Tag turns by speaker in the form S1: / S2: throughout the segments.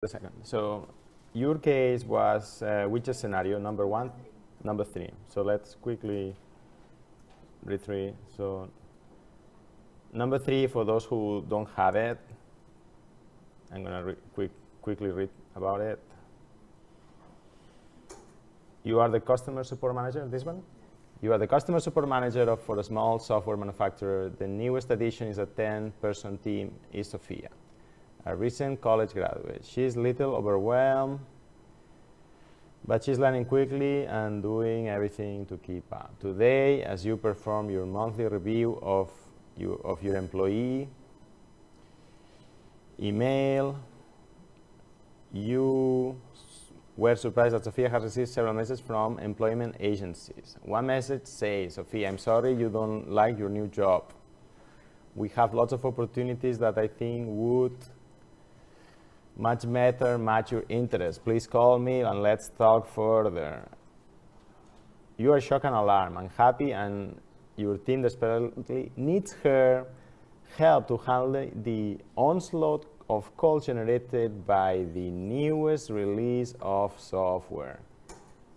S1: a second. So your case was which scenario? Number 1, number 3. So let's quickly read through. So number 3, for those who don't have it, I'm gonna quickly read about it. You are the customer support manager. This one. You are the customer support manager for a small software manufacturer. The newest addition is a 10-person team. Is Sophia, a recent college graduate. She's a little overwhelmed, but she's learning quickly and doing everything to keep up. Today, as you perform your monthly review of your employee email, you were surprised that Sophia has received several messages from employment agencies. One message says, Sophia, I'm sorry you don't like your new job. We have lots of opportunities that I think would much better match your interests. Please call me and let's talk further. You are shocked and alarmed, unhappy, and your team desperately needs her help to handle the onslaught of calls generated by the newest release of software.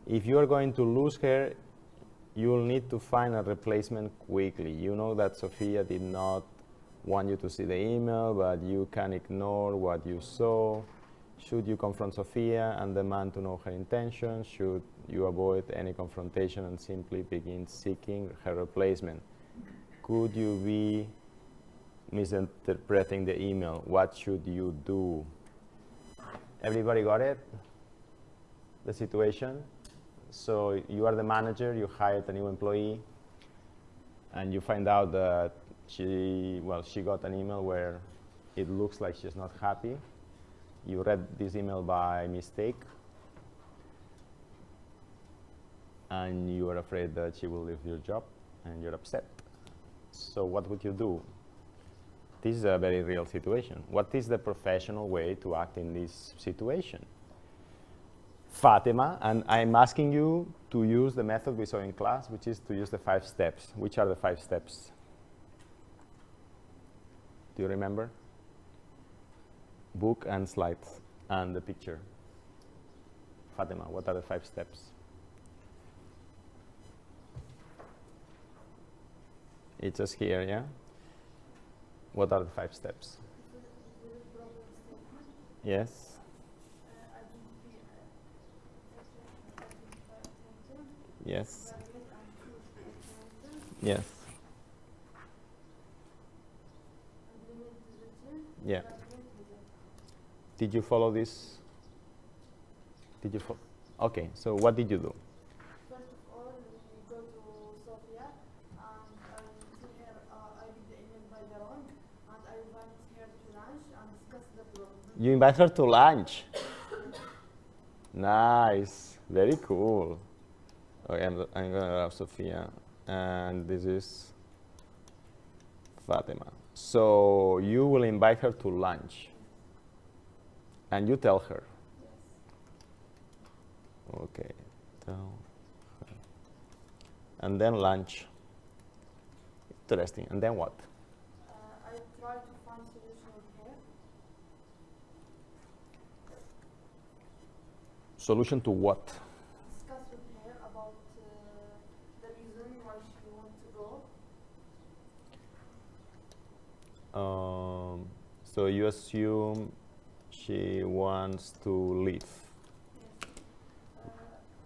S1: If you are going to lose her, you'll need to find a replacement quickly. You know that Sophia did not want you to see the email, but you can ignore what you saw. Should you confront Sophia and demand to know her intentions? Should you avoid any confrontation and simply begin seeking her replacement? Could you be misinterpreting the email? What should you do? Everybody got it? The situation? So you are the manager, you hired a new employee, and you find out that she got an email where it looks like she's not happy. You read this email by mistake, and you are afraid that she will leave your job, and you're upset. So what would you do? This is a very real situation. What is the professional way to act in this situation? Fatima, and I'm asking you to use the method we saw in class, which is to use the 5 steps. Which are the 5 steps? Do you remember? Book and slides and the picture. Fatima, what are the 5 steps? It's just here, yeah? What are the 5 steps? Yes. Yes. Yes. Yeah. Did you follow this? Did you follow? Okay, so what did you do?
S2: First of all, we go to Sophia, and I see her, I read the email by the wrong, and I invite her to lunch and discuss the problem.
S1: You invite her to lunch. Nice, very cool. Okay, I'm gonna grab Sophia, and this is Fatima. So you will invite her to lunch, and you tell her.
S2: Yes.
S1: Okay, tell her. And then lunch. Interesting. And then what?
S2: I try to find solution with her.
S1: Solution to what?
S2: Discuss with her about the reason why she wants to go.
S1: So you assume she wants to leave.
S2: Yes.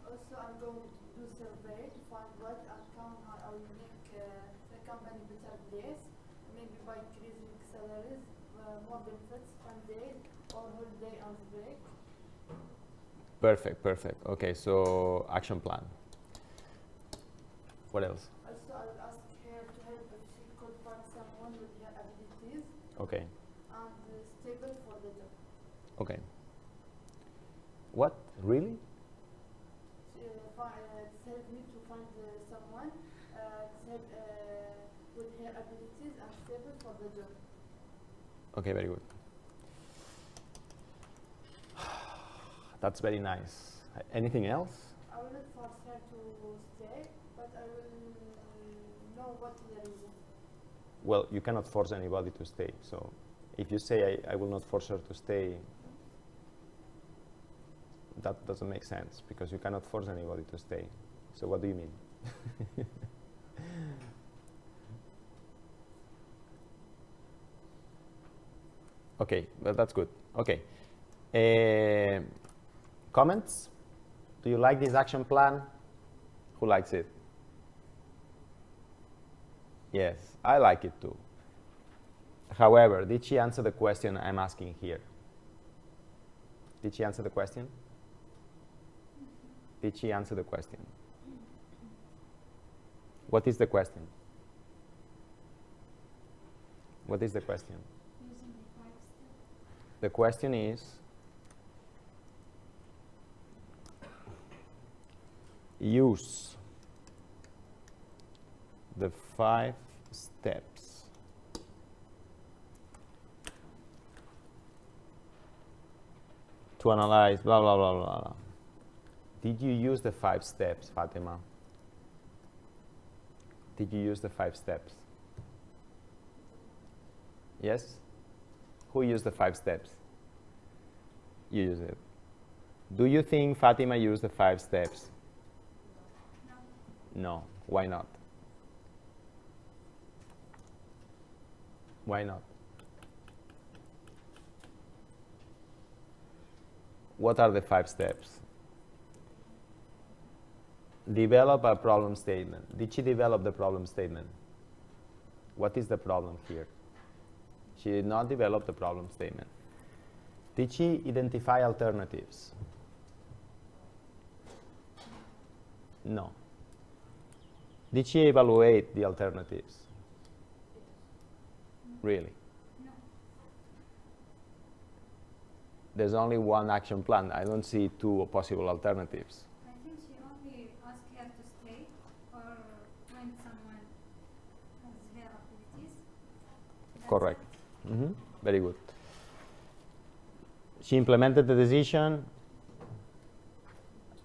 S2: Also, I'm going to do survey to find what outcome I will make the company better place, maybe by increasing salaries, more benefits, fun days, or holiday and break.
S1: Perfect, perfect. Okay, so action plan. What else?
S2: Also, I will ask her to help if she could find someone with her abilities
S1: Okay,
S2: and stable for the job.
S1: okay. What? Really?
S2: She help me to find someone with her abilities and stable for the job.
S1: Okay, very good. That's very nice. Anything else?
S2: I will not force her to stay, but I will know what is the reason.
S1: Well, you cannot force anybody to stay. So if you say, I will not force her to stay, that doesn't make sense because you cannot force anybody to stay. So what do you mean? Okay, but that's good. Okay. Comments? Do you like this action plan? Who likes it? Yes, I like it too. However, did she answer the question I'm asking here? Did she answer the question? Did she answer the question? What is the question? What is the question? The question is, use the 5 steps to analyze blah, blah, blah, blah, blah. Did you use the 5 steps, Fatima? Did you use the 5 steps? Yes? Who used the 5 steps? You use it. Do you think Fatima used the 5 steps? No. No. Why not? Why not? What are the 5 steps? Develop a problem statement. Did she develop the problem statement? What is the problem here? She did not develop the problem statement. Did she identify alternatives? No. Did she evaluate the alternatives? Really?
S3: No.
S1: There's only one action plan. I don't see 2 possible alternatives.
S3: I think she only asked her to stay or find someone as her activities. That's
S1: Correct.
S3: it.
S1: Very good. She implemented the decision.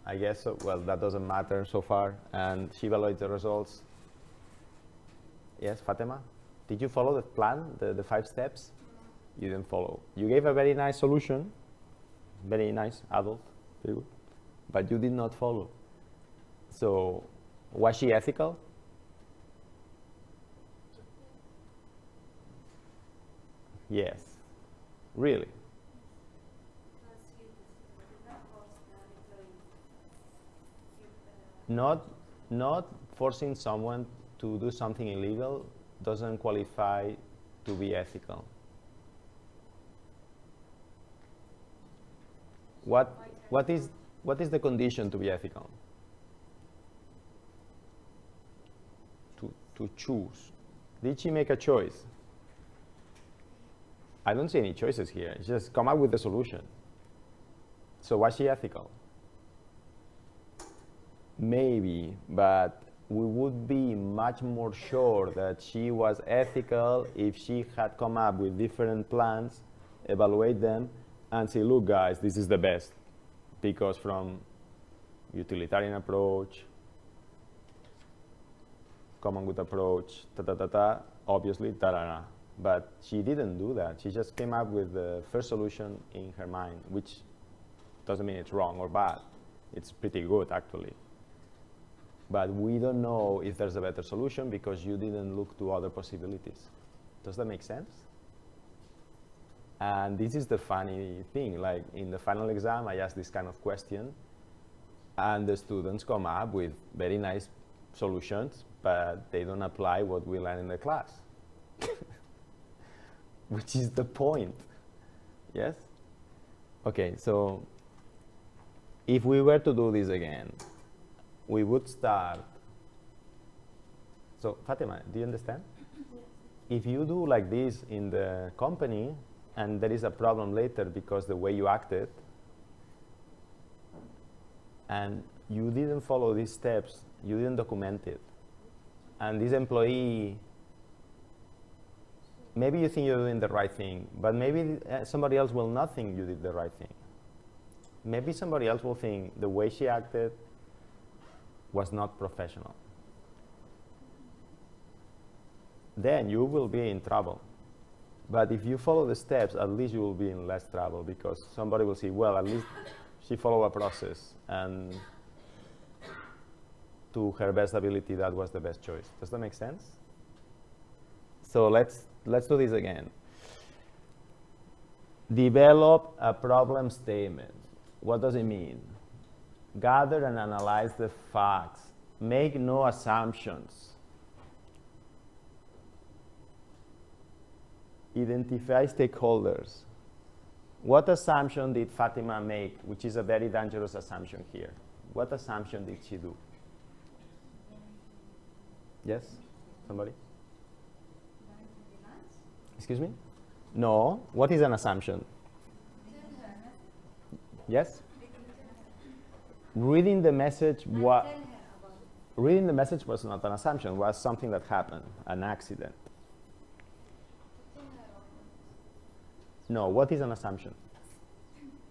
S1: I guess so. Well, that doesn't matter so far. And she evaluated the results. Yes, Fatima? Did you follow the plan, the 5 steps? You didn't follow. You gave a very nice solution. Very nice, adult. Very good. But you did not follow. So, was she ethical? Yes. Really? Not forcing someone to do something illegal doesn't qualify to be ethical. What is the condition to be ethical? To choose. Did she make a choice? I don't see any choices here. It's just come up with the solution. So was she ethical? Maybe, but we would be much more sure that she was ethical if she had come up with different plans, evaluate them, and say, look guys, this is the best. Because from utilitarian approach, common good approach, obviously, ta-da-da. But she didn't do that. She just came up with the first solution in her mind, which doesn't mean it's wrong or bad. It's pretty good, actually. But we don't know if there's a better solution because you didn't look to other possibilities. Does that make sense? And this is the funny thing. Like in the final exam, I asked this kind of question, and the students come up with very nice solutions, but they don't apply what we learn in the class. Which is the point. Yes? Okay, so if we were to do this again, we would start. So, Fatima, do you understand?
S2: Yes.
S1: If you do like this in the company, and there is a problem later because the way you acted, and you didn't follow these steps, you didn't document it, and this employee, maybe you think you're doing the right thing, but maybe somebody else will not think you did the right thing. Maybe somebody else will think the way she acted was not professional. Then you will be in trouble. But if you follow the steps, at least you will be in less trouble because somebody will say, well, at least She followed a process, and to her best ability, that was the best choice. Does that make sense? So let's do this again. Develop a problem statement. What does it mean? Gather and analyze the facts. Make no assumptions. Identify stakeholders. What assumption did Fatima make, which is a very dangerous assumption here? What assumption did she do? Yes? Somebody? Excuse me? No. What is an assumption? Yes? Reading the message reading the message was not an assumption, was something that happened, an accident. No, what is an assumption?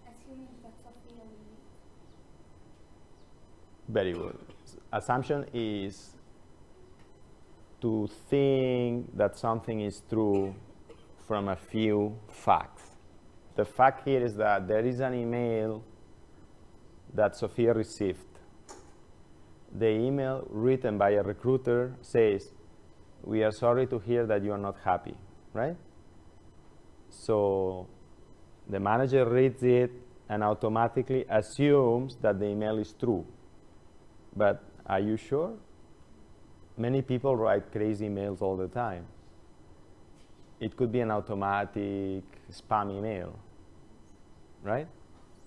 S3: Assuming that Sophia will leave.
S1: Very good. Assumption is to think that something is true from a few facts. The fact here is that there is an email that Sophia received. The email written by a recruiter says, "We are sorry to hear that you are not happy," right? So the manager reads it and automatically assumes that the email is true. But are you sure? Many people write crazy emails all the time. It could be an automatic spam email, right?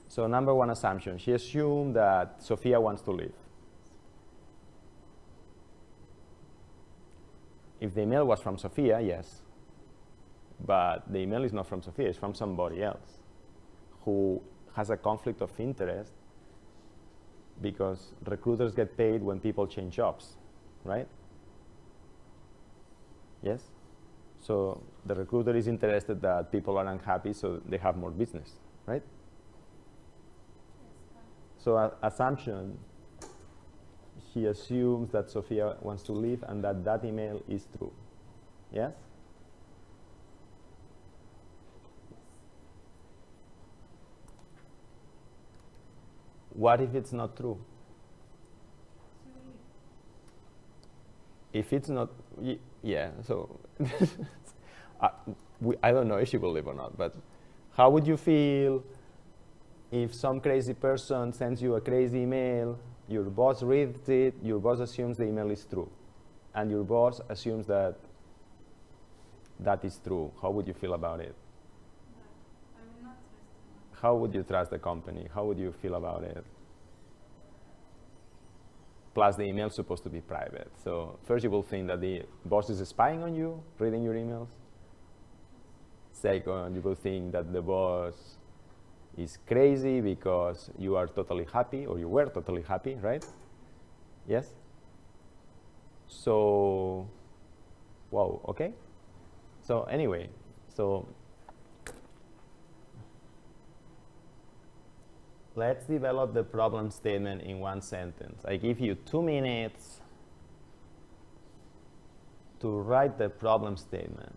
S1: So number one assumption, she assumed that Sophia wants to leave. If the email was from Sophia, yes. But the email is not from Sophia, it's from somebody else who has a conflict of interest, because recruiters get paid when people change jobs, right? Yes? So the recruiter is interested that people are unhappy so they have more business, right? So assumption, she assumes that Sophia wants to leave and that that email is true. Yes? What if it's not true? If it's not, yeah, so I don't know if she will leave or not, but how would you feel if some crazy person sends you a crazy email, your boss reads it, your boss assumes the email is true, and your boss assumes that that is true? How would you feel about it?
S3: I will not trust him.
S1: How would you trust the company? How would you feel about it? Plus, the email is supposed to be private. So first you will think that the boss is spying on you, reading your emails. Second, you will think that the boss is crazy because you are totally happy, or you were totally happy, right? Yes? So, wow, okay. So anyway, so let's develop the problem statement in one sentence. I give you 2 minutes to write the problem statement.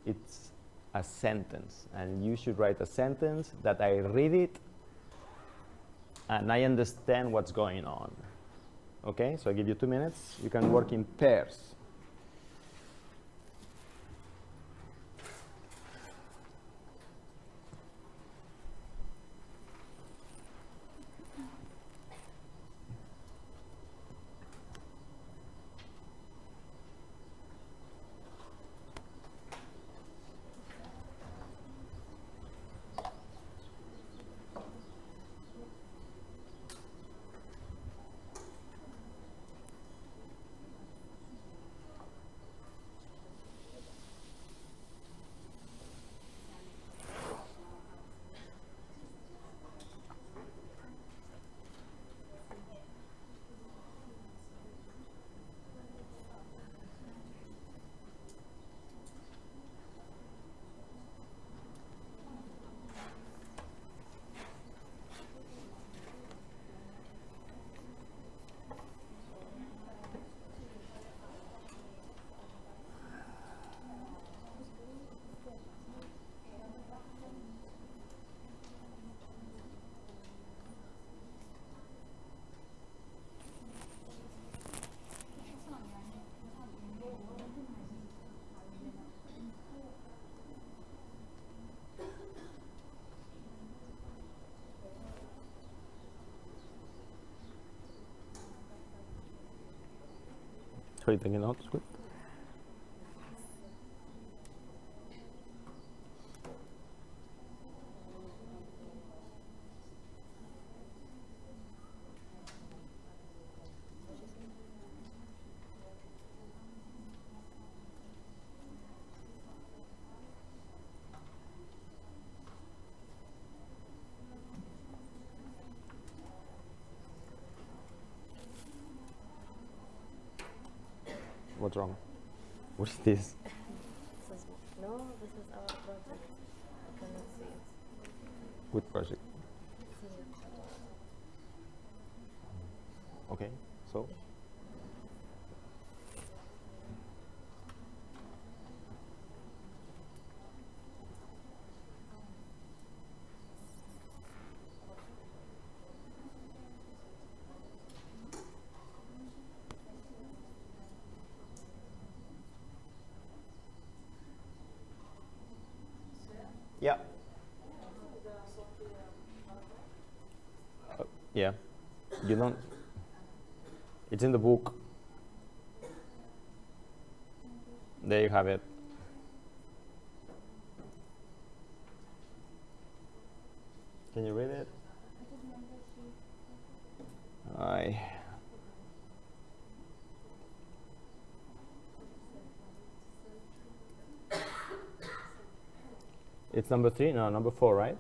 S1: It's a sentence, and you should write a sentence that I read it and I understand what's going on. Okay, so I give you 2 minutes. You can work in pairs. So you taking notes? Good. What's wrong? What is this?
S4: No, this is our project. I cannot see it.
S1: Good project. Okay, so? Yeah. Yeah. You don't. It's in the book. There you have it. Can you read it? I. It's number 3? No, number 4, right?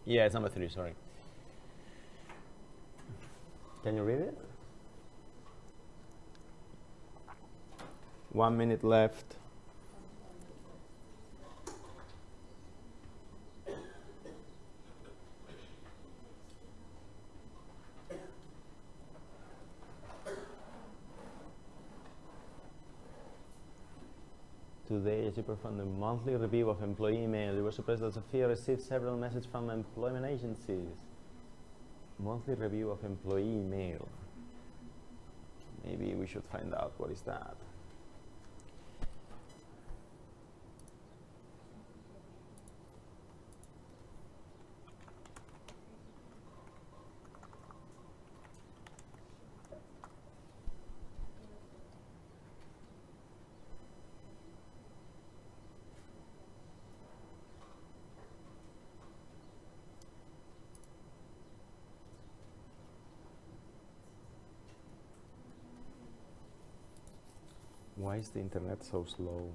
S1: Yeah, it's number 3, sorry. Can you read it? 1 minute left. Today, as you perform the monthly review of employee email, you were surprised that Sophia received several messages from employment agencies. Monthly review of employee email. Maybe we should find out what is that. Why is the internet so slow?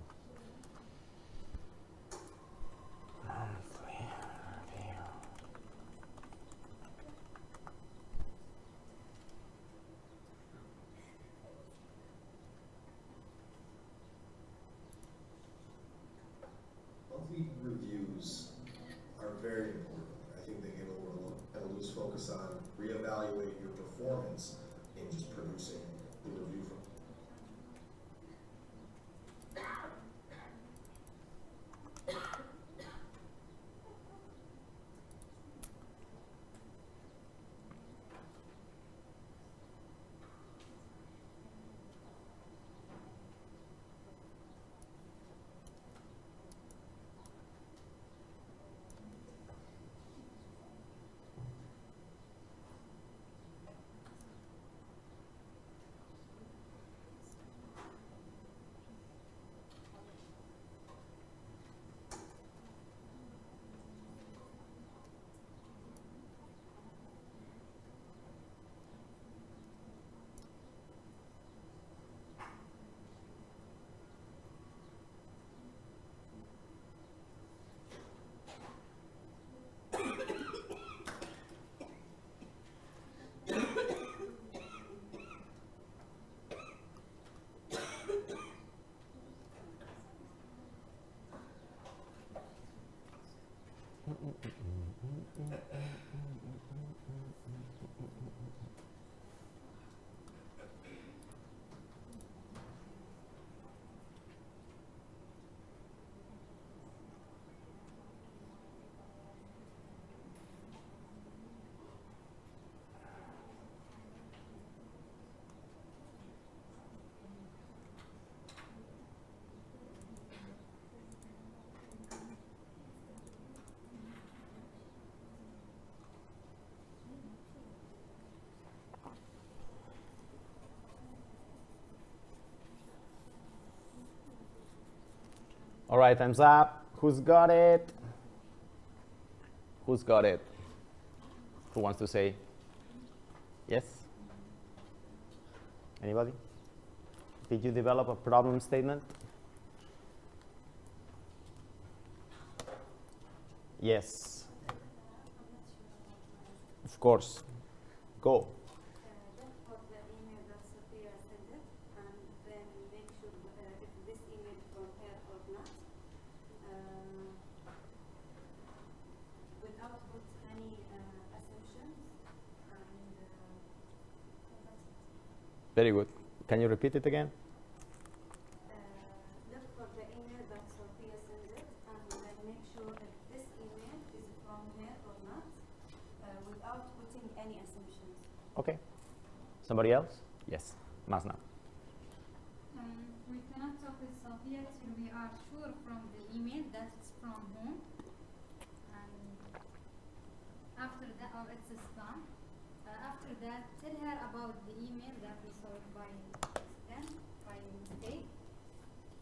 S5: Monthly reviews are very important. I think they get overlooked and lose focus on reevaluate your performance in just producing the review from.
S1: All right, time's up. Who's got it? Who's got it? Who wants to say yes? Anybody? Did you develop a problem statement? Yes. Of course. Go.
S6: Look for the email that Sophia sent it, and then make sure if this email from her or not, without put any assumptions.
S1: Very good. Can you repeat it again?
S6: Look for the email that Sophia sent it, and then make sure if this email is from her or not, without putting any assumptions.
S1: Okay. Somebody else? Yes. Masna.
S3: We cannot talk with Sophia till we are sure from the email that it's from whom. And after that, or it's a spam. After that, tell her about the email that we saw by accident, by mistake.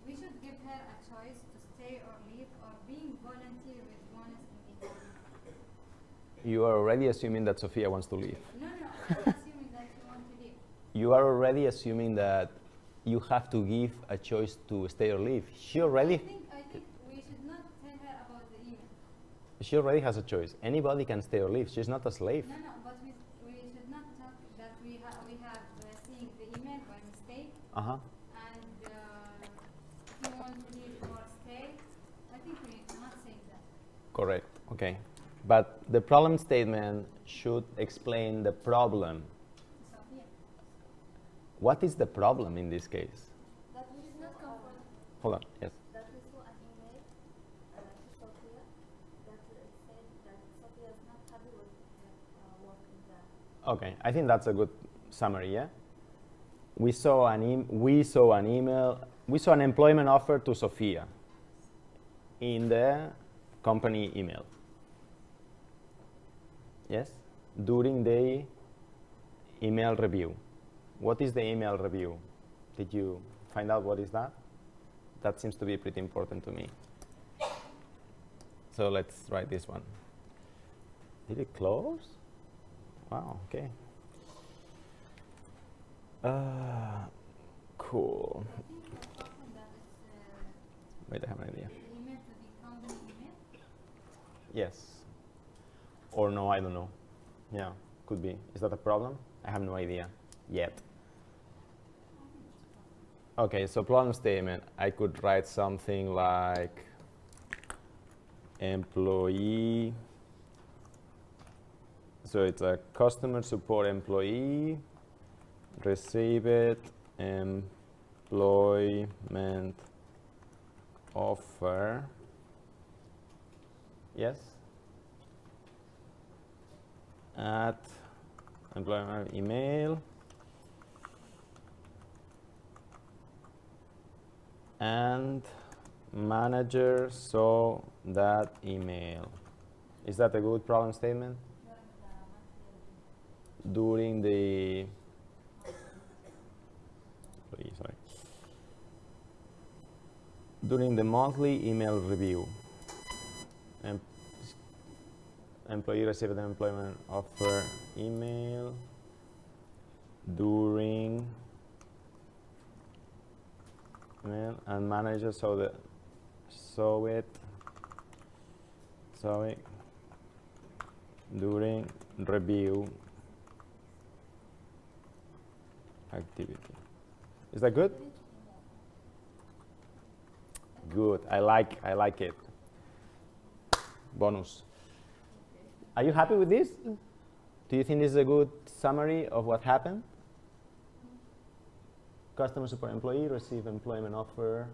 S3: We should give her a choice to stay or leave, or being volunteer with bonus immediately.
S1: You are already assuming that Sophia wants to leave.
S3: No, I'm assuming that you want to leave.
S1: You are already assuming that you have to give a choice to stay or leave. She already
S3: I think we should not tell her about the email.
S1: She already has a choice. Anybody can stay or leave. She's not a slave.
S3: No, but we should not talk that we have seen the email by mistake.
S1: Uh-huh.
S3: And if you want to leave or stay, I think we cannot say that.
S1: Correct. Okay. But the problem statement should explain the problem.
S3: So, yeah.
S1: What is the problem in this case?
S4: That we
S3: It's
S4: saw,
S3: not comfort.
S1: Hold on. Yes.
S4: that we saw an email to Sophia that said that Sophia is not happy with her work in the.
S1: Okay. I think that's a good summary, yeah? We saw an email. We saw an employment offer to Sophia in the company email. Yes? During the email review. What is the email review? Did you find out what is that? That seems to be pretty important to me. So let's write this one. Did it close? Wow, okay. Cool.
S3: I think it's often that it's
S1: Wait, I have an idea.
S3: the email to the company email.
S1: Yes. Or no, I don't know. Yeah, could be. Is that a problem? I have no idea yet. Okay, so problem statement. I could write something like employee. So it's a customer support employee received employment offer. Yes? At employment email and manager saw that email. Is that a good problem statement? During the during the monthly email review. Employee received an employment offer email during and manager saw it during review activity. Is that good? Good. I like it. Bonus. Are you happy with this? Do you think this is a good summary of what happened? Customer support employee received employment offer.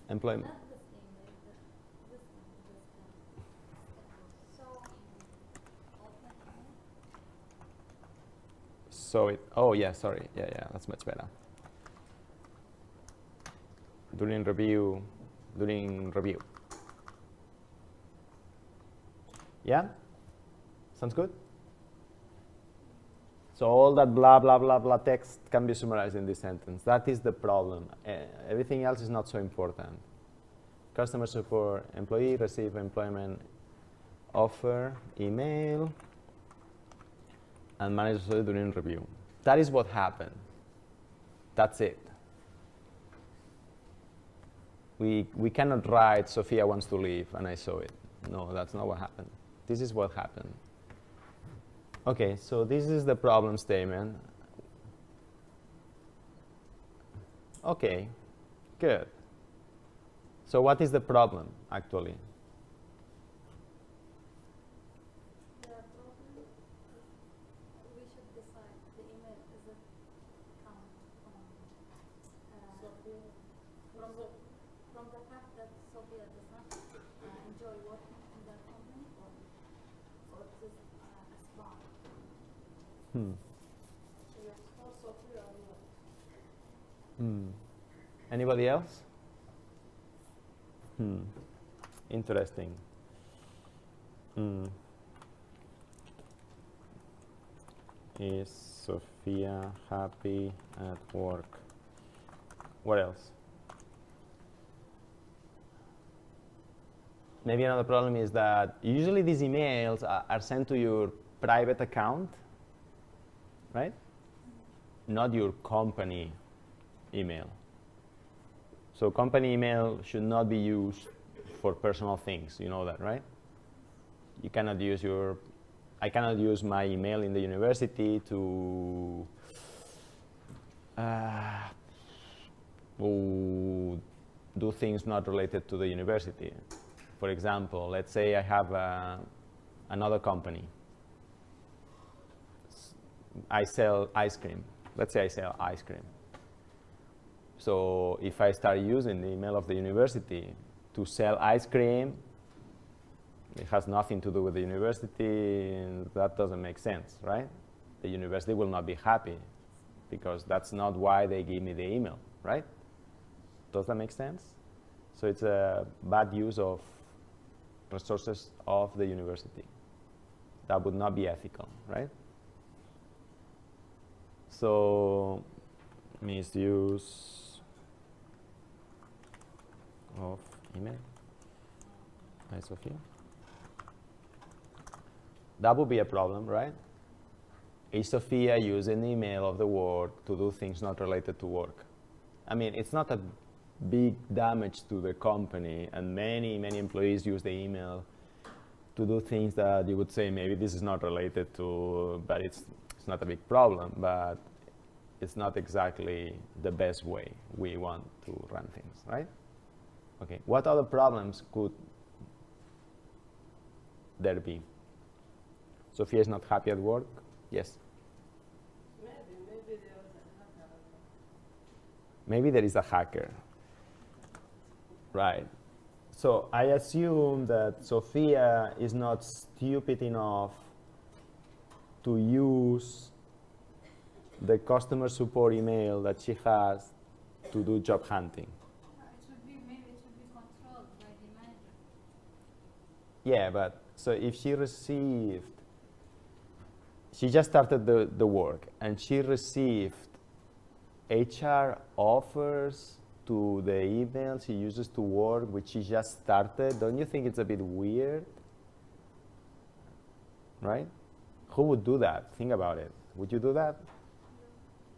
S1: Employment.
S4: Not this email, this one.
S1: So it. Oh yeah, sorry. Yeah, that's much better. During review. Yeah? Sounds good? So all that blah, blah, blah, blah text can be summarized in this sentence. That is the problem. Everything else is not so important. Customer support employee receive employment offer email and manager during review. That is what happened. That's it. We cannot write Sophia wants to leave and I saw it. No, that's not what happened. This is what happened. Okay, so this is the problem statement. Okay, good. So what is the problem, actually?
S4: The problem is we should decide the email is it come from the fact that Sophia does not enjoy working in that company, or it is a spam.
S1: Anybody else? Interesting. Is Sophia happy at work? What else? Maybe another problem is that usually these emails are sent to your private account, right? Not your company email. So company email should not be used for personal things. You know that, right? You cannot use I cannot use my email in the university to do things not related to the university. For example, let's say I have another company. I sell ice cream. Let's say I sell ice cream. So if I start using the email of the university to sell ice cream, it has nothing to do with the university, and that doesn't make sense, right? The university will not be happy because that's not why they give me the email, right? Does that make sense? So it's a bad use of resources of the university. That would not be ethical, right? So misuse of email. Hi, Sophia. That would be a problem, right? Is Sophia using the email of the work to do things not related to work? I mean, it's not a big damage to the company, and many employees use the email to do things that you would say maybe this is not related to, but it's not a big problem, but it's not exactly the best way we want to run things, right? Okay, what other problems could there be? Sophia is not happy at work? Yes? Maybe there is a hacker. Right. So I assume that Sophia is not stupid enough to use the customer support email that she has to do job hunting.
S3: Maybe it should be controlled by the manager.
S1: Yeah, but so if she just started the work and she received HR offers to the email she uses to work, which she just started, don't you think it's a bit weird? Right? Who would do that? Think about it. Would you do that?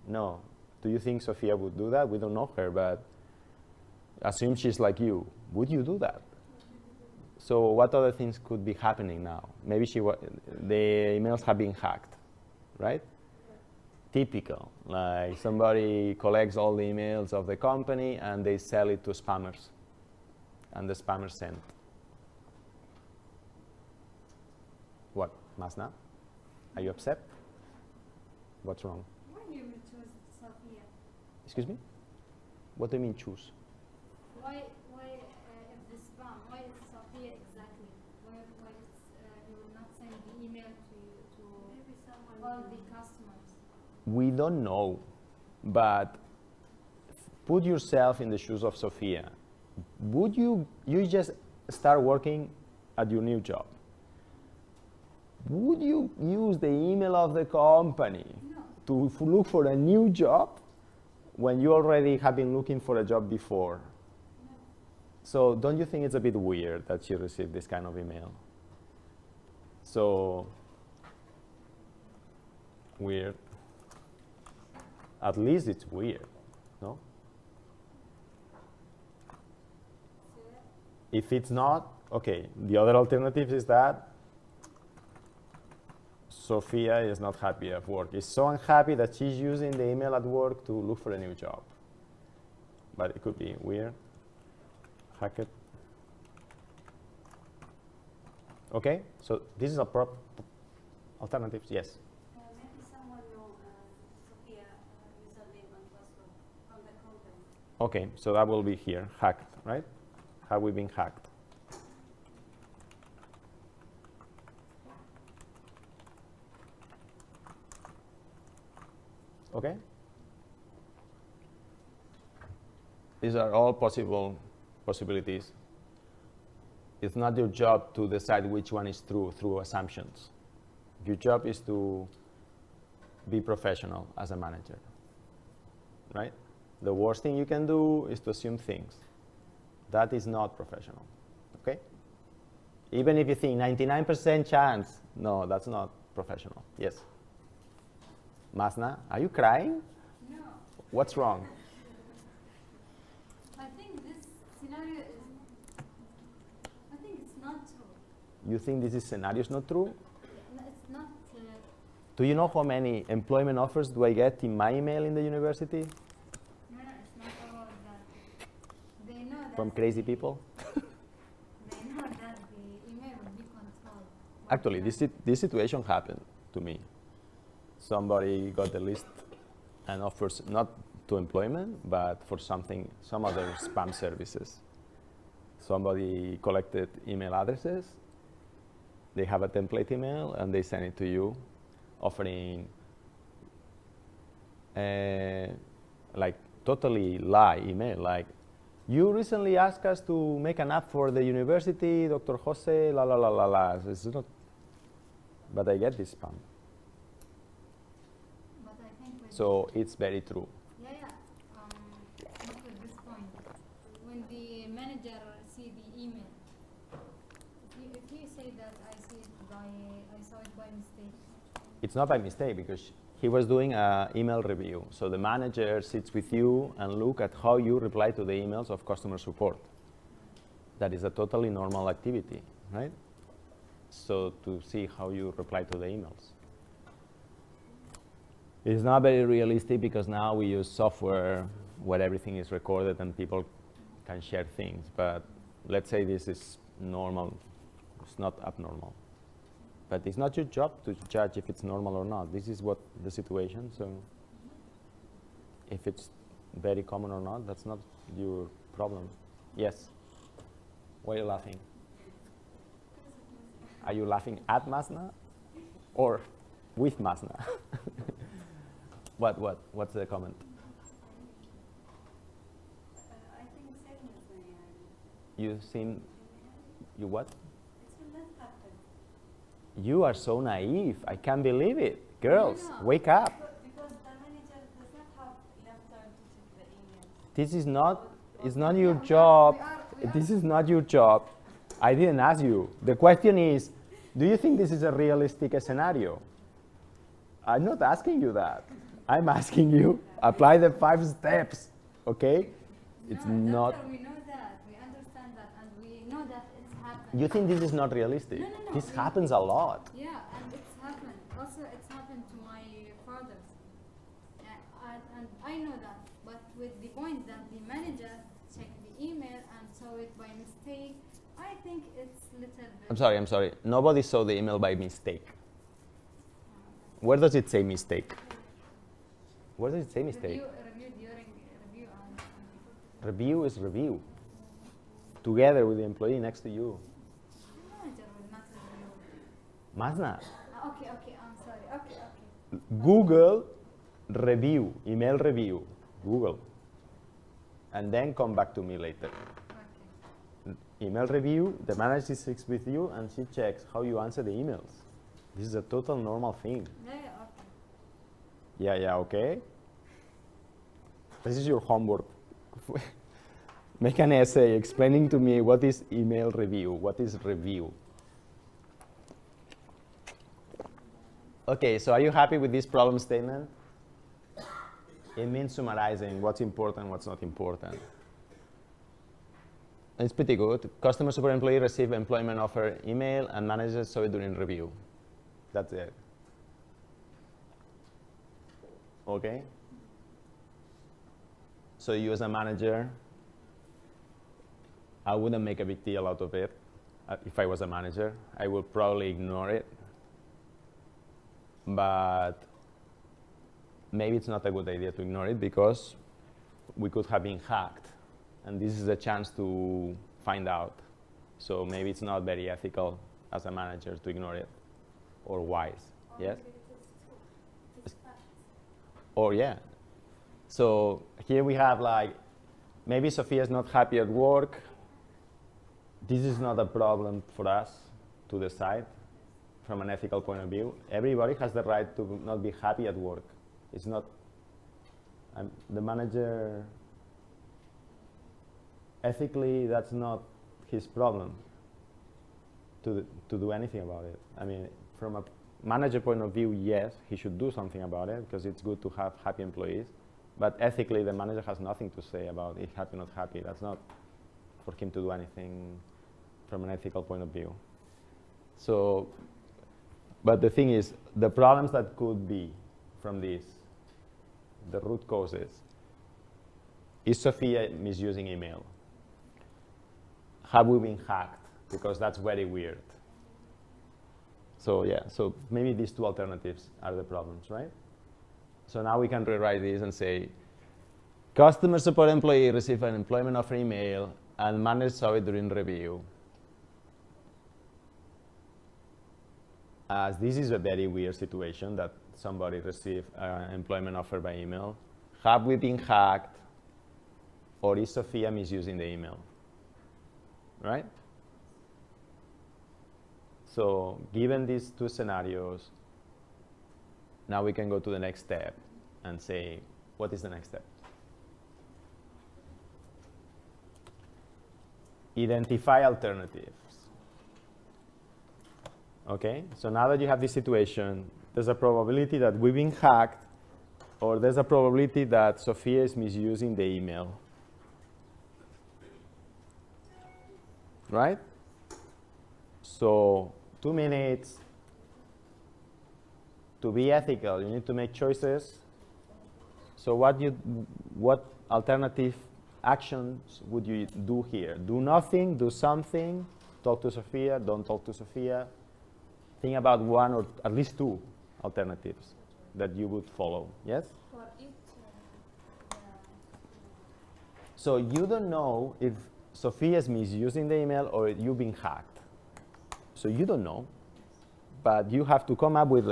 S1: No. Do you think Sophia would do that? We don't know her, but assume she's like you. Would you do that? So what other things could be happening now? Maybe the emails have been hacked, right? Typical, like somebody collects all the emails of the company and they sell it to spammers, and the spammers send. What, Masna? Are you upset? What's wrong?
S3: Why you will choose Sophia?
S1: Excuse me? What do you mean choose?
S3: Why if the spam? Why is Sophia exactly? Why you will not send the email to
S4: Maybe someone
S3: all
S4: will.
S3: the customers?
S1: We don't know, but put yourself in the shoes of Sophia. Would you just start working at your new job? Would you use the email of the company to look for a new job when you already have been looking for a job before? So don't you think it's a bit weird that she received this kind of email? So weird. At least it's weird, no? If it's not, okay, the other alternative is that Sophia is not happy at work. Is so unhappy that she's using the email at work to look for a new job. But it could be weird. Hack it. Okay, so this is a alternative, yes.
S6: Maybe someone know Sophia username and password from the company.
S1: Okay, so that will be here, hacked, right? Have we been hacked? Okay? These are all possibilities. It's not your job to decide which one is true through assumptions. Your job is to be professional as a manager, right? The worst thing you can do is to assume things. That is not professional, okay? Even if you think 99% chance, no, that's not professional. Yes? Masna, are you crying?
S3: No.
S1: What's wrong?
S3: I think this scenario is, I think it's not true.
S1: You think this scenario is not true?
S3: No, it's not,
S1: Do you know how many employment offers do I get in my email in the university?
S3: no, it's not about that. They know that.
S1: From crazy people?
S3: They know that the email will be controlled.
S1: Actually, this situation happened to me. Somebody got the list and offers not to employment, but for some other spam services. Somebody collected email addresses. They have a template email and they send it to you, offering like totally lie email, like you recently asked us to make an app for the university, Dr. Jose, la la la la la. It's not, but I get this spam.
S3: But I think with
S1: So it's very true.
S3: yeah, not at this point. When the manager see the email, if you say that I saw it by mistake.
S1: It's not by mistake because he was doing an email review. So the manager sits with you and look at how you reply to the emails of customer support. That is a totally normal activity, right? So to see how you reply to the emails. It's not very realistic because now we use software where everything is recorded and people can share things. But let's say this is normal. It's not abnormal. But it's not your job to judge if it's normal or not. This is what the situation. So if it's very common or not, that's not your problem. Yes? Why are you laughing? Are you laughing at Masna or with Masna? What's the comment?
S6: I think same as me.
S1: You seem, you what?
S6: It will not happen.
S1: You are so naive. I can't believe it. Girls,
S3: No.
S1: wake up.
S6: Because the manager does not have enough time to check the emails.
S1: This is not, it's not your job. This is not your job. I didn't ask you. The question is, do you think this is a realistic scenario? I'm not asking you that. I'm asking you, apply the 5 steps, okay? It's not.
S3: Doctor, we know that, we understand that, and we know that it's happened.
S1: You think this is not realistic?
S3: No,
S1: This happens a lot.
S3: Yeah, and it's happened. Also, it's happened to my fathers. And I know that. But with the point that the manager checked the email and saw it by mistake, I think it's little bit.
S1: I'm sorry. Nobody saw the email by mistake. Where does it say mistake? Where does it say mistake?
S3: Review during review and
S1: Review is review. Together with the employee next to you.
S3: manager will not review.
S1: Masna,
S3: Okay, I'm sorry. Okay.
S1: Google review, email review, Google. And then come back to me later.
S3: Okay.
S1: Email review, the manager sits with you and she checks how you answer the emails. This is a total normal thing.
S3: Yeah, okay.
S1: Yeah, okay? This is your homework. Make an essay explaining to me what is email review, what is review. Okay, so are you happy with this problem statement? It means summarizing what's important, what's not important. It's pretty good. Customer support employee receive employment offer email and manager saw it during review. That's it. Okay? So you as a manager, I wouldn't make a big deal out of it. If I was a manager, I would probably ignore it. But maybe it's not a good idea to ignore it because we could have been hacked. And this is a chance to find out. So maybe it's not very ethical as a manager to ignore it, or wise.
S4: Or
S1: Yes?
S4: maybe it is facts.
S1: Or yeah. So here we have like, maybe Sophia is not happy at work. This is not a problem for us to decide from an ethical point of view. Everybody has the right to not be happy at work. It's not, the manager, ethically, that's not his problem to do anything about it. I mean, from a manager point of view, yes, he should do something about it because it's good to have happy employees. But ethically, the manager has nothing to say about if happy or not happy. That's not for him to do anything from an ethical point of view. So, but the thing is, the problems that could be from this, the root causes, is Sophia misusing email? Have we been hacked? Because that's very weird. So yeah, so maybe these two alternatives are the problems, right? So now we can rewrite this and say, customer support employee received an employment offer email and manager saw it during review. As this is a very weird situation that somebody received an employment offer by email. Have we been hacked, or is Sophia misusing the email? Right? So given these two scenarios, now we can go to the next step and say, what is the next step? Identify alternatives. Okay, so now that you have this situation, there's a probability that we've been hacked, or there's a probability that Sophia is misusing the email. Right? So 2 minutes. To be ethical, you need to make choices. So what alternative actions would you do here? Do nothing, do something, talk to Sophia, don't talk to Sophia. Think about one or at least two alternatives that you would follow. Yes?
S4: For each,
S1: So you don't know if Sophia is misusing the email or you've been hacked. So you don't know, but you have to come up with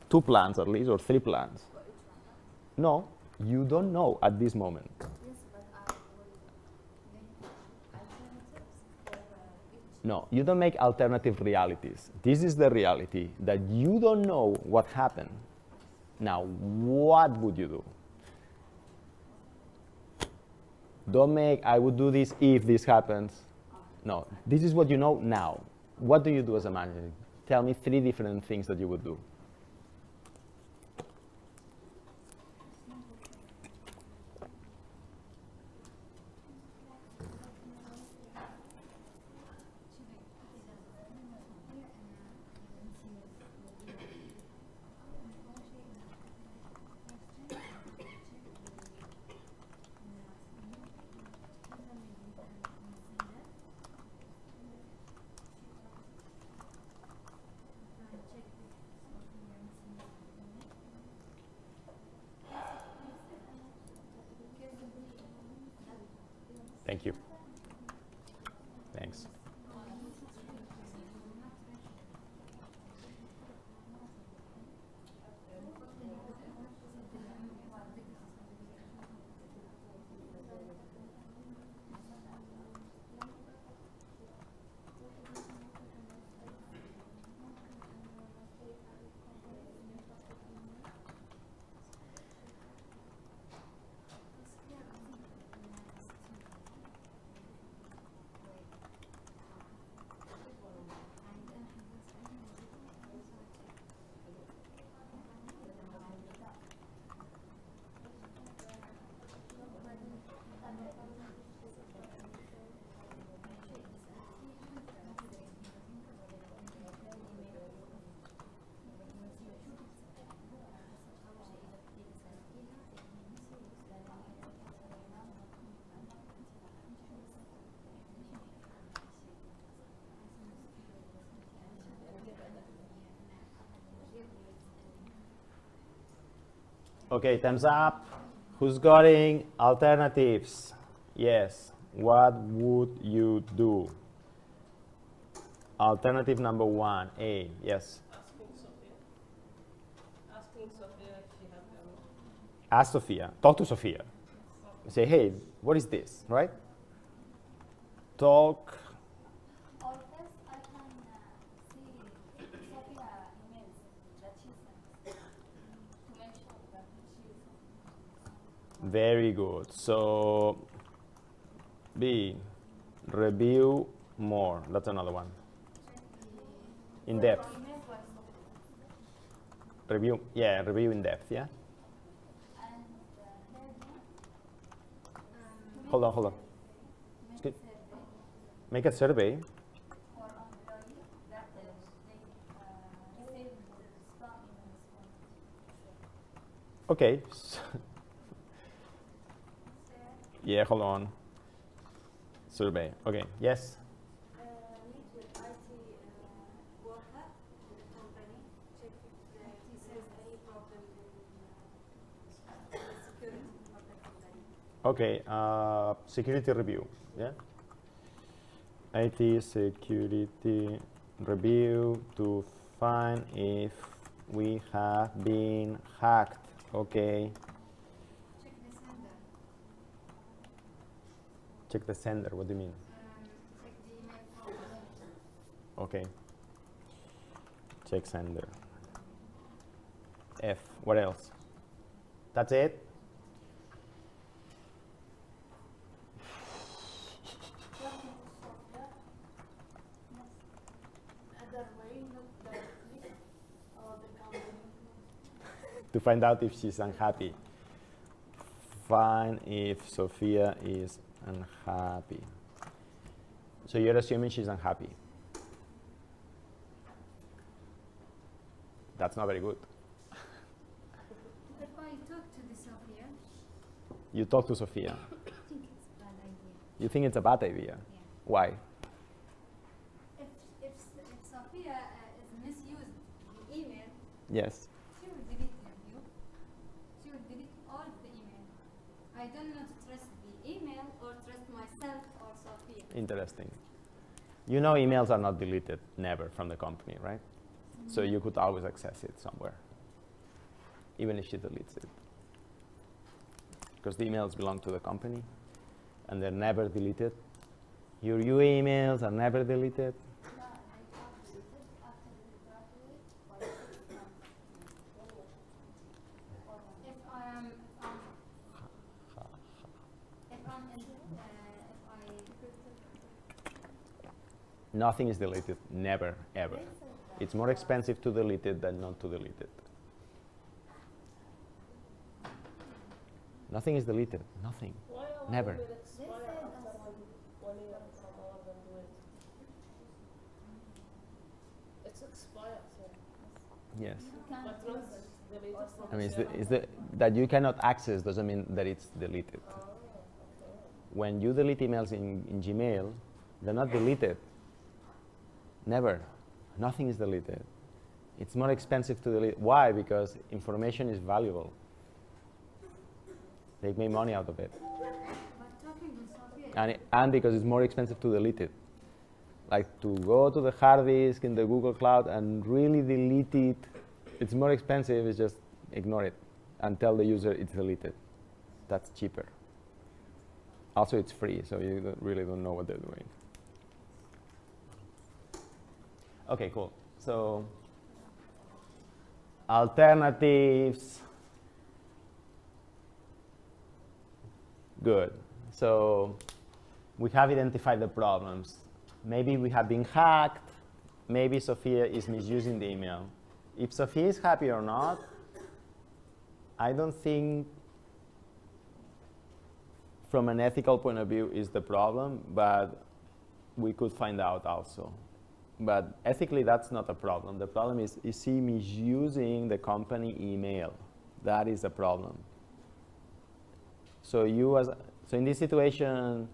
S1: 2 plans at least, or 3 plans. No, you don't know at this moment.
S4: yes, but I will make alternatives for each.
S1: No, you don't make alternative realities. This is the reality, that you don't know what happened. Now, what would you do? Don't make, I would do this if this happens. No, this is what you know now. What do you do as a manager? Tell me 3 different things that you would do. Thank you. Thanks. Okay, thumbs up. Who's getting alternatives? Yes. What would you do? Alternative number 1, A. Yes.
S7: Asking Sophia. Asking Sophia if she has demo.
S1: Ask Sophia. Talk to Sophia. Say, hey, what is this, right? Talk.
S4: Or first I can see Sophia emails that she sent to make sure that she is.
S1: Very good. So, B. Review more. That's another one. In depth. Review. Yeah, review in depth. Yeah.
S4: And
S1: Hold on, hold on.
S4: make
S1: Make a survey.
S4: for employee that they receive spam emails.
S1: Okay. Yeah, hold on. Survey. Okay. Yes.
S6: Meet with IT worker in the company, check if there's any problem in the security of the company.
S1: Okay. Security review. Yeah. IT security review to find if we have been hacked. Okay.
S3: Check the sender.
S1: Check the sender. What do you mean?
S3: Check the email from
S1: Okay. Check sender. F. What else? That's it?
S2: Other way, not directly, or the company.
S1: To find out if she's unhappy. Find if Sophia is unhappy. So you're assuming she's unhappy. That's not very good.
S3: If I talk to the Sophia,
S1: You talk to Sophia.
S3: I think it's a bad idea.
S1: You think it's a bad idea.
S3: Yeah.
S1: Why?
S3: If Sophia is misused the email,
S1: Yes.
S3: she will delete the review. She will delete all the email. I don't know to trust the email or trust myself or Sophia.
S1: Interesting. You know emails are not deleted, never, from the company, right? So you could always access it somewhere, even if she deletes it. Because the emails belong to the company, and they're never deleted. Your UA emails are never deleted.
S4: Yeah, they are deleted after they graduate by 6 months.
S3: If I'm
S1: Nothing is deleted, never, ever. It's more expensive to delete it than not to delete it. Nothing is deleted, nothing.
S7: Why
S1: Never.
S7: will it expire after 1 year from all of them do it? It's expired, so.
S1: Yes.
S7: But once it's deleted from
S1: I mean,
S7: the
S1: that you cannot access doesn't mean that it's deleted.
S7: Oh, okay.
S1: When you delete emails in Gmail, they're not deleted. Never. Nothing is deleted. It's more expensive to delete. Why? Because information is valuable. They make money out of it.
S3: but talking with Sophia,
S1: And because it's more expensive to delete it. Like to go to the hard disk in the Google Cloud and really delete it, it's more expensive, it's just ignore it and tell the user it's deleted. That's cheaper. Also, it's free, so you really don't know what they're doing. Okay, cool. So, alternatives. Good. So, we have identified the problems. Maybe we have been hacked. Maybe Sophia is misusing the email. If Sophia is happy or not, I don't think from an ethical point of view is the problem, but we could find out also. But ethically, that's not a problem. The problem is he misusing the company email? That is the problem. So so in this situation,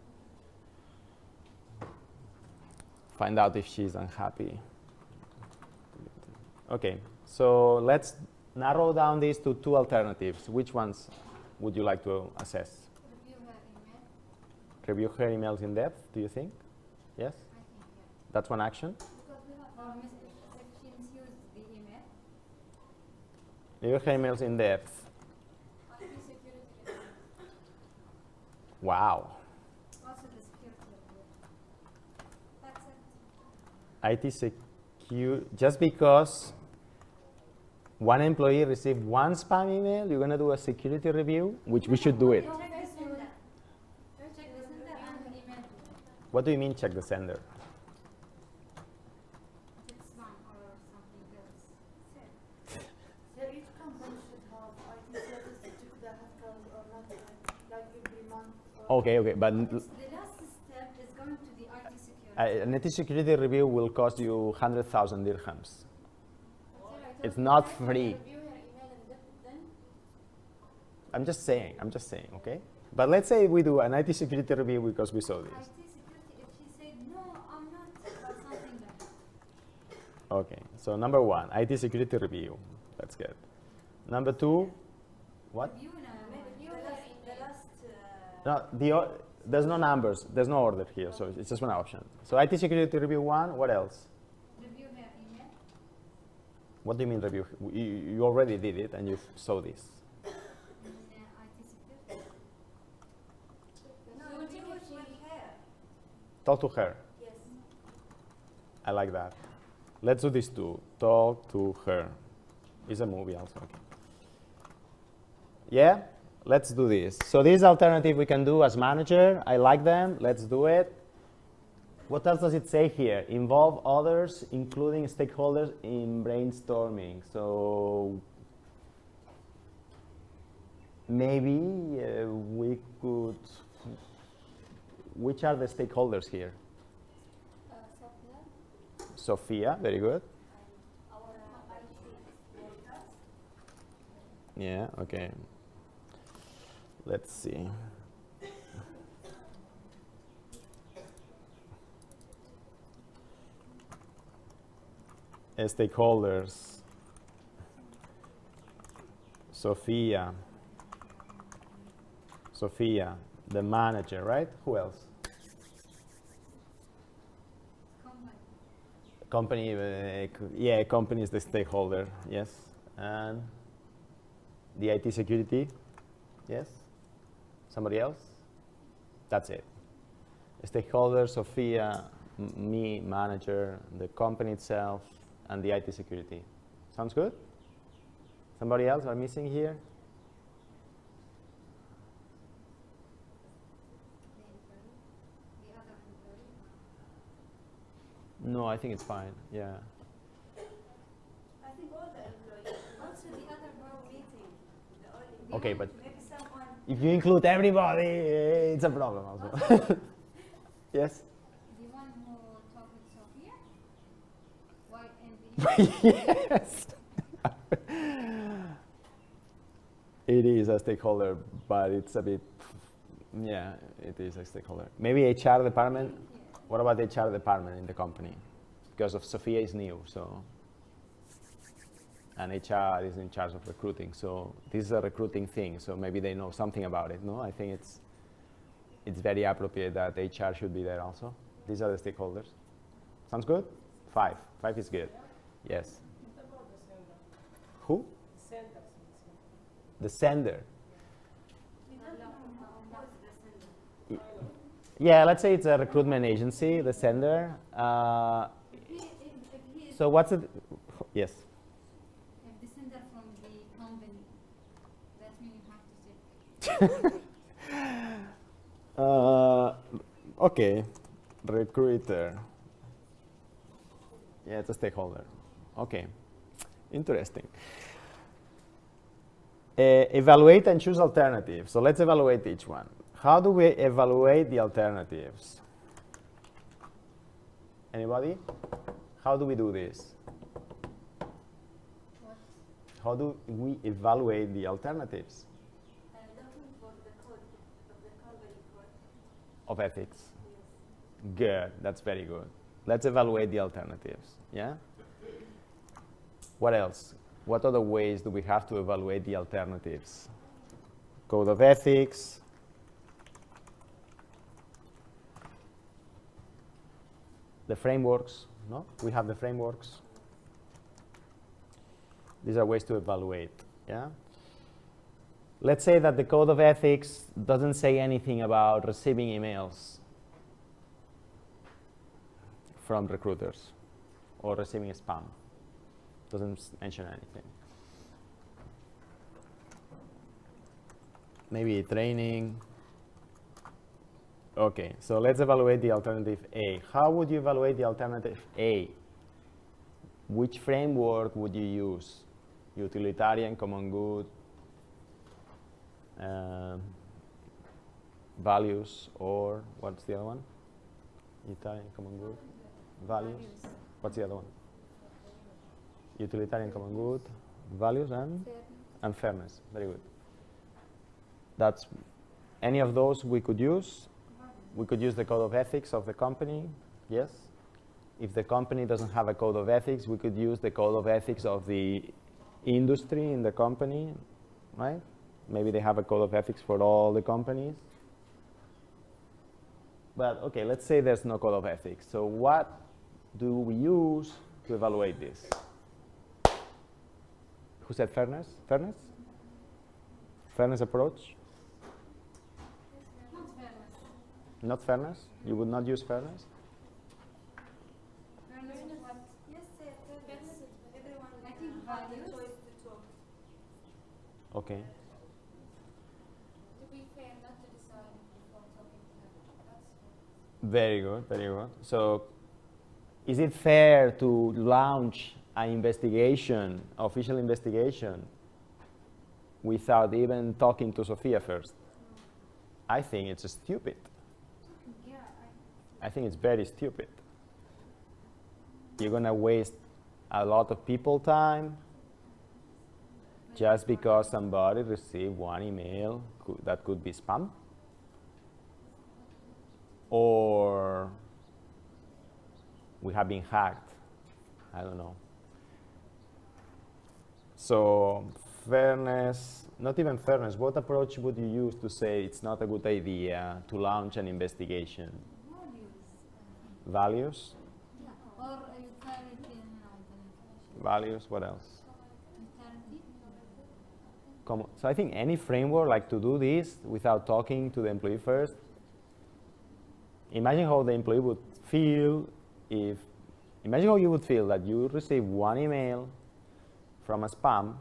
S1: find out if she's unhappy. Okay, so let's narrow down these to two alternatives. Which ones would you like to assess?
S3: Review her email.
S1: Review her emails in depth, do you think? Yes?
S3: I think, yeah.
S1: That's one action.
S3: Or if she misused the email.
S1: Review her emails in depth.
S6: IT security.
S1: Wow.
S3: Also the security review. That's it.
S1: IT secure, just because one employee received one spam email, you're going to do a security review, which we should do it.
S3: Check the sender. Check the sender and email.
S1: What do you mean check the sender?
S3: If it's spam or something else.
S2: So each company should have IT service to check the hackers or not, like every month. Or
S1: Okay, but
S3: The last step is going to the IT security.
S1: an IT security review will cost you 100,000 dirhams. It's not free.
S6: Review her email in depth then.
S1: I'm just saying, okay? But let's say we do an IT security review because we saw
S3: IT
S1: this.
S3: security, if she said, no, I'm not, or something like that.
S1: Okay, so number one, IT security review. That's good. Number two, what?
S3: Review
S6: Review the last.
S1: No, there's no numbers, there's no order here, so it's just one option. So IT security review one, what else?
S3: review her email.
S1: What do you mean review? You already did it and you saw this.
S3: And IT security.
S6: No, review it with her.
S1: Talk to her.
S6: Yes.
S1: I like that. Let's do this too. Talk to her. It's a movie also. Okay. Yeah? Let's do this. So this alternative we can do as manager. I like them. Let's do it. What else does it say here? Involve others, including stakeholders, in brainstorming. So maybe we could. Which are the stakeholders here?
S4: Sophia,
S1: Sophia, very good.
S4: our IT workers,
S1: Yeah, okay. Let's see. Stakeholders. Sophia. Sophia, the manager, right? Who else?
S3: Company.
S1: Company, yeah, company is the stakeholder, yes. And the IT security, yes. Somebody else? That's it. Stakeholder, Sophia, me, manager, the company itself, and the IT security. Sounds good? Somebody else are missing here?
S3: The other employee.
S1: No, I think it's fine, yeah.
S6: I think all the employees.
S3: Also the other board
S6: Meeting. The only.
S1: Okay, but
S6: Maybe someone.
S1: if you include everybody, it's a problem also. Yes?
S3: The one who talked with Sophia? Why in the
S1: Yes. It is a stakeholder, but it's a bit, yeah, it is a stakeholder. Maybe HR department. What about the HR department in the company? Because of Sophia is new, so, and HR is in charge of recruiting. So this is a recruiting thing. So maybe they know something about it. No, I think it's very appropriate that HR should be there also. These are the stakeholders. Sounds good? 5. 5 is good. Yes.
S7: What about the sender?
S1: Who?
S7: Senders.
S1: The sender.
S6: We don't know who's the sender.
S1: Yeah, let's say it's a recruitment agency, the sender.
S3: If he is,
S1: So what's it? Yes.
S3: if the sender from the company, that means you have to check.
S1: Okay. Recruiter. Yeah, it's a stakeholder. Okay. Interesting. Evaluate and choose alternatives. So let's evaluate each one. How do we evaluate the alternatives? Anybody? How do we do this?
S3: What?
S1: How do we evaluate the alternatives
S6: Looking for the code of the company code.
S1: of ethics?
S6: Yes.
S1: Good. That's very good. Let's evaluate the alternatives. Yeah? What else? what other ways do we have to evaluate the alternatives? Code of ethics. The frameworks, no? We have the frameworks. These are ways to evaluate, yeah? Let's say that the code of ethics doesn't say anything about receiving emails from recruiters or receiving spam. Doesn't mention anything. Maybe training. Okay, so let's evaluate the alternative A. How would you evaluate the alternative A? Which framework would you use? Utilitarian, common good, values, or what's the other one? Utilitarian, common good, values. What's the other one? Utilitarian, common good, values, and fairness. Very good. That's any of those we could use. We could use the code of ethics of the company, yes. If the company doesn't have a code of ethics, we could use the code of ethics of the industry in the company, right? Maybe they have a code of ethics for all the companies. But okay, let's say there's no code of ethics. So what do we use to evaluate this? Who said fairness? Fairness? Fairness approach?
S3: Not fairness.
S1: Not fairness? You would not use fairness?
S3: Fairness is what?
S6: Yes, fairness. Everyone
S3: I think
S6: has the
S3: values.
S6: choice to talk.
S1: Okay.
S4: To be fair, not to decide before talking to them. That's
S1: Very good, very good. So is it fair to launch an investigation, official investigation, without even talking to Sophia first? I think it's stupid.
S3: Yeah,
S1: I think it's very stupid. You're going to waste a lot of people time just because somebody received one email that could be spam, or we have been hacked. I don't know. So fairness, not even fairness, what approach would you use to say it's not a good idea to launch an investigation?
S3: values.
S1: Values?
S3: Yeah, or utilitarian,
S1: Values, what else?
S3: utility.
S1: So I think any framework like to do this without talking to the employee first. Imagine how the employee would feel imagine how you would feel that you receive one email from a spam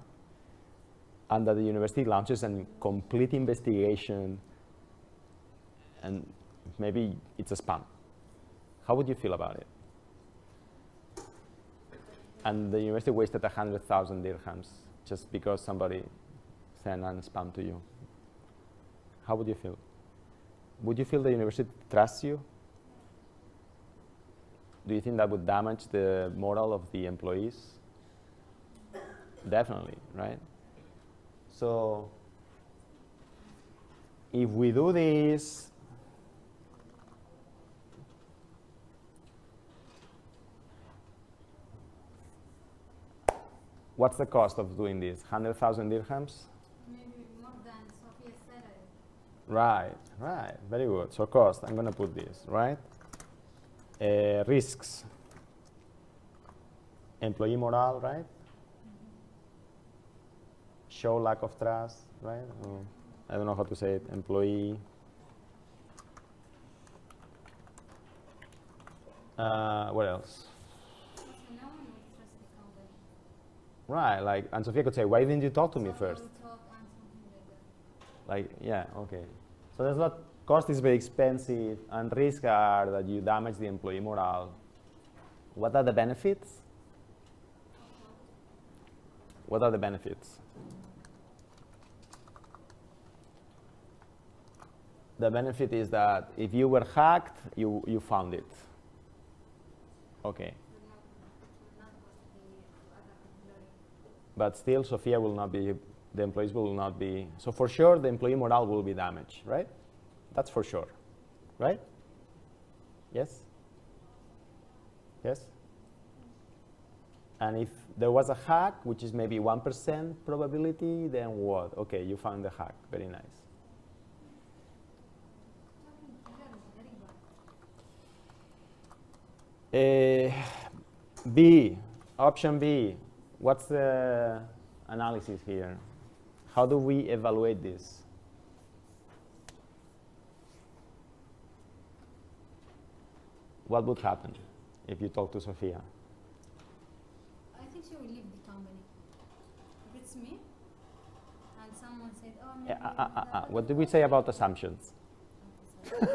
S1: and that the university launches a complete investigation and maybe it's a spam. How would you feel about it? And the university wasted 100,000 dirhams just because somebody sent a spam to you. How would you feel? Would you feel the university trusts you? Do you think that would damage the morale of the employees? Definitely, right? So if we do this, what's the cost of doing this? 100,000 dirhams?
S3: Maybe more than Sophia's salary.
S1: Right, right, very good. So cost, I'm gonna put this, right? Risks. Employee morale, right? Show lack of trust, right? I don't know how to say it. Employee. What else?
S3: So no one would trust the company.
S1: Right, like, and Sophia could say, why didn't you talk to me
S3: So
S1: first?
S3: we talk and something like that.
S1: Like, yeah, okay. So there's not, cost is very expensive, and risk are that you damage the employee morale. What are the benefits? What are the benefits? The benefit is that if you were hacked, you found it. Okay. But still, Sophia will not be, the employees will not be, so for sure the employee morale will be damaged, right? That's for sure, right? Yes? Yes? And if there was a hack, which is maybe 1% probability, then what? Okay, you found the hack. Very nice. B, option B. What's the analysis here? How do we evaluate this? What would happen if you talk to Sophia?
S3: I think she will leave the company. If it's me, and someone said, oh, maybe
S1: What do we say about assumptions?
S6: So I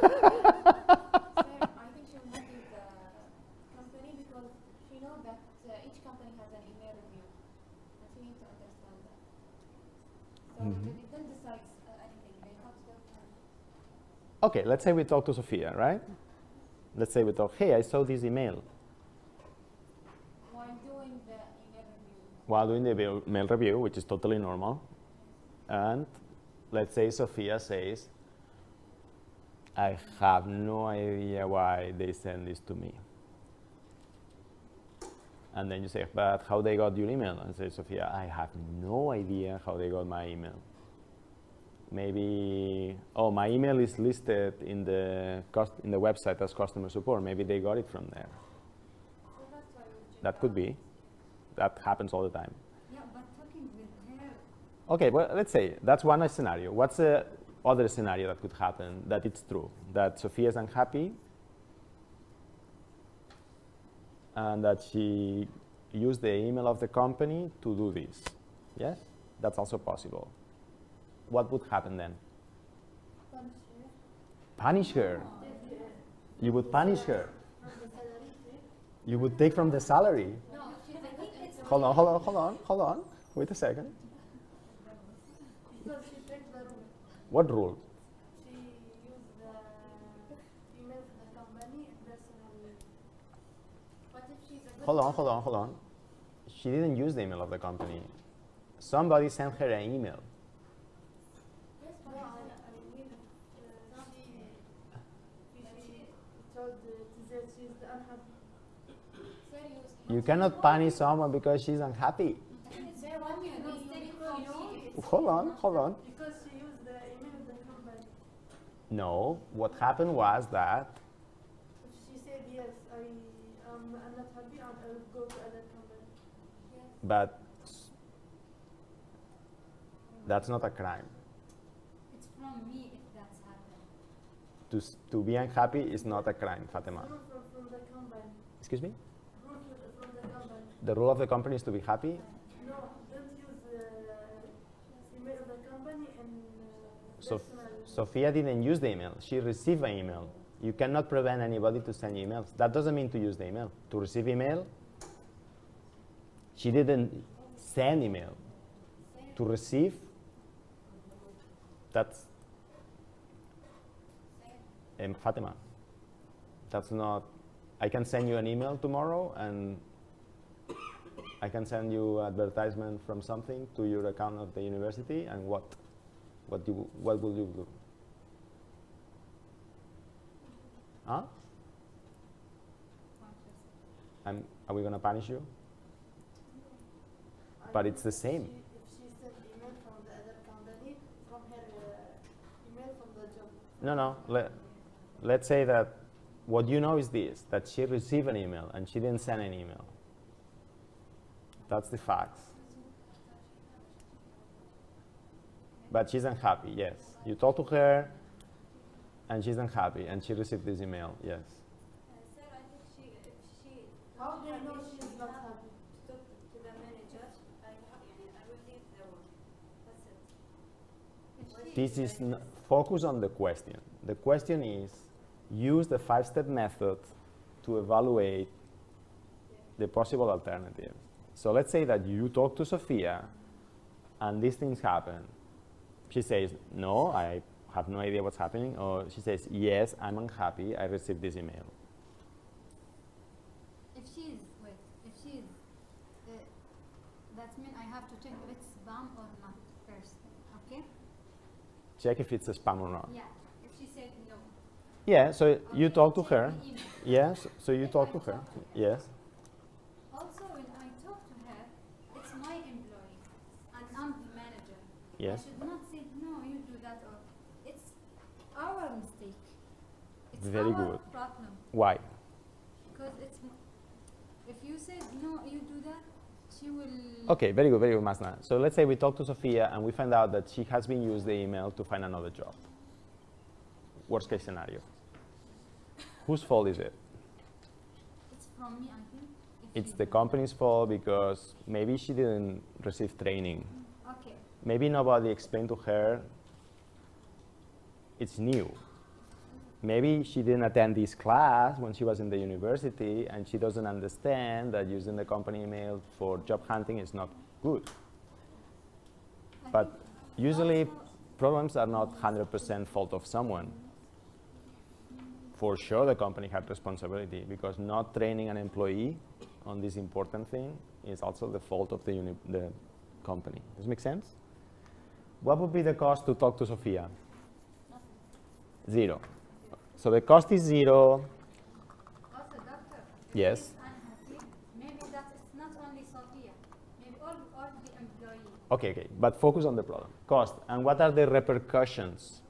S6: think she will not leave the company because she knows that each company has an email review, and she needs to understand that. So they don't decide anything. They come to the
S1: Okay, let's say we talk to Sophia, right? Let's say we talk, hey, I saw this email.
S6: while doing the email review.
S1: While doing the mail review, which is totally normal. And let's say Sophia says, I have no idea why they send this to me. And then you say, but how they got your email? And say, Sophia, I have no idea how they got my email. Maybe, oh, my email is listed in the website as customer support. Maybe they got it from there.
S6: So that's why we check
S1: That could be. That happens all the time.
S3: yeah, but talking with her,
S1: Okay, well, let's say that's one scenario. What's the other scenario that could happen that it's true? That Sophia is unhappy and that she used the email of the company to do this. Yes? That's also possible. What would happen then? Punish her. You would punish her. You would take from the salary.
S3: no, I think it's
S1: Hold on. Wait a second.
S2: Because she breaks the rule.
S1: What rule?
S2: She used the email of the company personally.
S6: But if she's a good
S1: Hold on. She didn't use the email of the company. Somebody sent her an email.
S6: yes, but
S2: No, I mean, she told that she's unhappy.
S6: serious.
S1: You cannot punish someone because she's unhappy.
S6: They want you to take from you.
S1: Hold on.
S2: Because she used the email of the company.
S1: No, what happened was that
S2: If she said yes, I'm not happy and I will go to other company.
S1: but that's not a crime.
S3: it's from me if that's happened.
S1: To be unhappy is not a crime, Fatima.
S2: Rule from the company.
S1: Excuse me?
S2: Rule from the company.
S1: The rule of the company is to be happy.
S2: No, don't use the email of the company and
S1: So
S2: personal.
S1: Sophia didn't use the email. She received an email. You cannot prevent anybody to send emails. That doesn't mean to use the email. To receive email, she didn't send email. To receive, that's Fatima. That's not. I can send you an email tomorrow, and I can send you advertisement from something to your account of the university, and what will you do? Huh? Are we going to punish you? But it's the same.
S2: If she sent email from the other company, from her email from the job.
S1: No. Let's say that what you know is this, that she received an email and she didn't send an email. That's the facts. But she's unhappy, yes. You talk to her and she's unhappy and she received this email, yes.
S6: Sir, I think if she
S2: How do you know
S6: happy,
S2: she's
S6: she
S2: not
S6: have
S2: happy?
S6: to talk to the manager. I will leave the work. That's it.
S1: This is focus on the question. The question is, use the 5-step method to evaluate the possible alternatives. So let's say that you talk to Sophia and these things happen. She says, no, I have no idea what's happening. Or she says, yes, I'm unhappy, I received this email.
S3: If she's, that means I have to check if it's spam or not first, okay?
S1: Check if it's a spam or not.
S3: Yeah, if she said no.
S1: Yeah, so you talk to
S3: check
S1: her.
S3: the email.
S1: Yes, so you talk to her. Yes.
S3: Also, when I talk
S1: Yes.
S3: I should not say, no, you do that, or it's our mistake. It's
S1: Very
S3: our
S1: good.
S3: problem.
S1: Why?
S3: Because if you say, no, you do that, she will...
S1: Okay, very good, Masna. So let's say we talk to Sophia and we find out that she has been used the email to find another job. Worst case scenario. Whose fault is it?
S3: It's from me, I think.
S1: It's the company's fault because maybe she didn't receive training.
S3: Okay.
S1: Maybe nobody explained to her it's new. Maybe she didn't attend this class when she was in the university and she doesn't understand that using the company email for job hunting is not good. But usually problems are not 100% fault of someone. For sure the company had responsibility because not training an employee on this important thing is also the fault of the company. Does it make sense? What would be the cost to talk to Sophia? 0. So the cost is 0.
S3: Also, doctor, if
S1: Yes.
S3: she is unhappy, maybe that is not only Sophia, maybe all the employees.
S1: Okay, but focus on the problem. Cost. And what are the repercussions?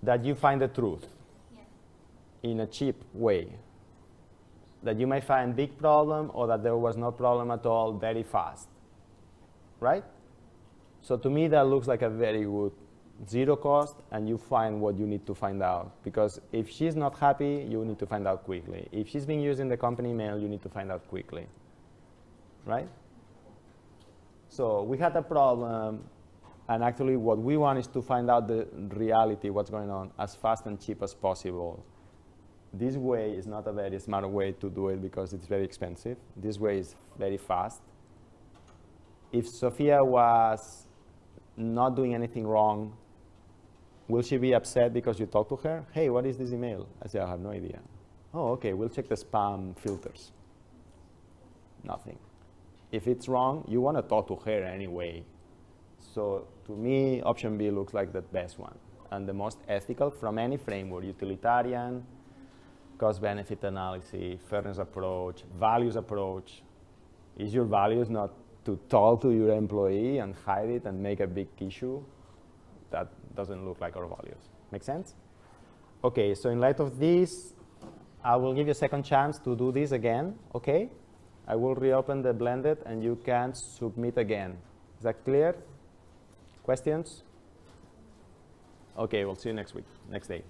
S1: That you find the truth in a cheap way. That you may find big problem or that there was no problem at all very fast. Right? So to me that looks like a very good 0 cost, and you find what you need to find out. Because if she's not happy, you need to find out quickly. If she's been using the company email, you need to find out quickly. Right? So we had a problem, and actually what we want is to find out the reality, what's going on, as fast and cheap as possible. This way is not a very smart way to do it because it's very expensive. This way is very fast. If Sophia was not doing anything wrong, will she be upset because you talk to her? Hey, what is this email? I say, I have no idea. Oh, okay, we'll check the spam filters. Nothing. If it's wrong, you want to talk to her anyway. So to me, option B looks like the best one and the most ethical from any framework: utilitarian, cost-benefit analysis, fairness approach, values approach. Is your values not to talk to your employee and hide it and make a big issue? That doesn't look like our values. Make sense? Okay, so in light of this, I will give you a second chance to do this again, okay? I will reopen the blended and you can submit again. Is that clear? Questions? Okay, we'll see you next week, next day.